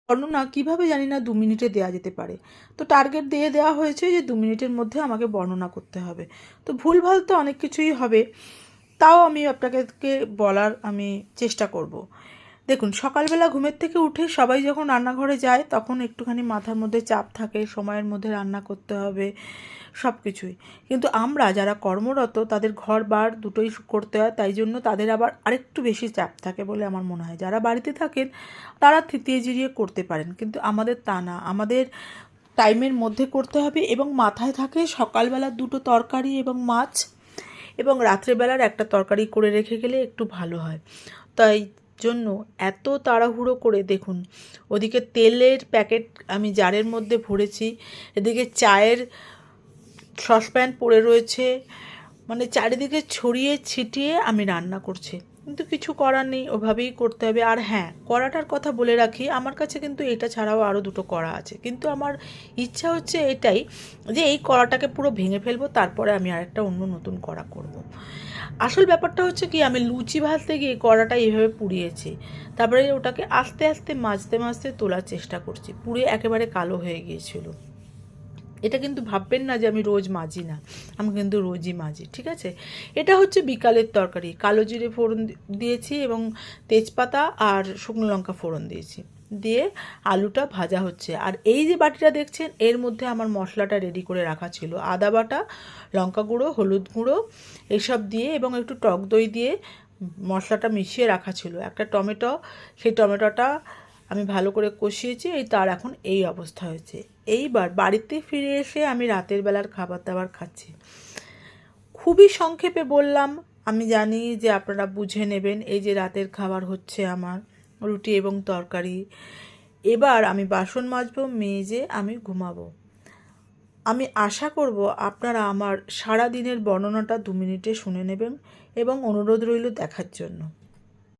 বর্ণনা কীভাবে জানি না 2 মিনিটে দেওয়া যেতে পারে। তো টার্গেট দিয়ে দেওয়া হয়েছে যে 2 মিনিটের মধ্যে আমাকে বর্ণনা করতে হবে। তো ভুলভাল তো অনেক কিছুই হবে, তাও আমি আপনাদেরকে বলার আমি চেষ্টা করব। দেখুন, সকালবেলা ঘুমের থেকে উঠে সবাই যখন রান্নাঘরে যায় তখন একটুখানি মাথার মধ্যে চাপ থাকে, সময়ের মধ্যে রান্না করতে হবে, সব কিছুই। কিন্তু আমরা যারা কর্মরত তাদের ঘর বার দুটোই করতে হয়, তাই জন্য তাদের আবার আরেকটু বেশি চাপ থাকে বলে আমার মনে হয়। যারা বাড়িতে থাকেন তারা থিতিয়ে জিরিয়ে করতে পারেন, কিন্তু আমাদের তা না। আমাদের টাইমের মধ্যে করতে হবে এবং মাথায় থাকে সকালবেলা 2টো তরকারি এবং মাছ, এবং রাত্রেবেলার একটা তরকারি করে রেখে গেলে একটু ভালো হয়। তাই জন্য এত তাড়াহুড়ো করে, দেখুন ওদিকে তেলের প্যাকেট আমি জারের মধ্যে ভরেছি, এদিকে চায়ের সসপ্যান পড়ে রয়েছে, মানে চারিদিকে ছড়িয়ে ছিটিয়ে আমি রান্না করছি। কিন্তু কিছু করার নেই, ওভাবেই করতে হবে। আর হ্যাঁ, কড়াটার কথা বলে রাখি, আমার কাছে কিন্তু এটা ছাড়াও আরও 2টো কড়া আছে, কিন্তু আমার ইচ্ছা হচ্ছে এটাই যে এই কড়াটাকে পুরো ভেঙে ফেলবো, তারপরে আমি আরেকটা অন্য নতুন কড়া করব। আসল ব্যাপারটা হচ্ছে কি, আমি লুচি ভাজতে গিয়ে কড়াটা এইভাবে পুড়িয়েছি, তারপরে ওটাকে আস্তে আস্তে মাজতে মাজতে তোলার চেষ্টা করছি, পুড়ে একেবারে কালো হয়ে গিয়েছিল। এটা কিন্তু ভাববেন না যে আমি রোজ মাজি না, আমি কিন্তু রোজই মাজি, ঠিক আছে। এটা হচ্ছে বিকালের তরকারি। কালো জিরে ফোড়ন দিয়েছি এবং তেজপাতা আর শুকনো লঙ্কা ফোড়ন দিয়েছি, দিয়ে আলুটা ভাজা হচ্ছে। আর এই যে বাটিটা দেখছেন, এর মধ্যে আমার মশলাটা রেডি করে রাখা ছিল, আদা বাটা, লঙ্কা গুঁড়ো, হলুদ গুঁড়ো এসব দিয়ে এবং একটু টক দই দিয়ে মশলাটা মিশিয়ে রাখা ছিল। একটা টমেটো, সেই টমেটোটা আমি ভালো করে কষিয়েছি, তার এখন এই অবস্থা হয়েছে। এইবার বাড়িতে ফিরে এসে আমি রাতের বেলার খাবার দাবার খাচ্ছি। খুবই সংক্ষেপে বললাম, আমি জানি যে আপনারা বুঝে নেবেন। এই যে রাতের খাবার হচ্ছে আমার রুটি এবং তরকারি। এবার আমি বাসন মাজবো, মেজে আমি ঘুমাবো। আমি আশা করব আপনারা আমার সারা দিনের বর্ণনাটা 2 মিনিটে শুনে নেবেন এবং অনুরোধ রইল দেখার জন্য।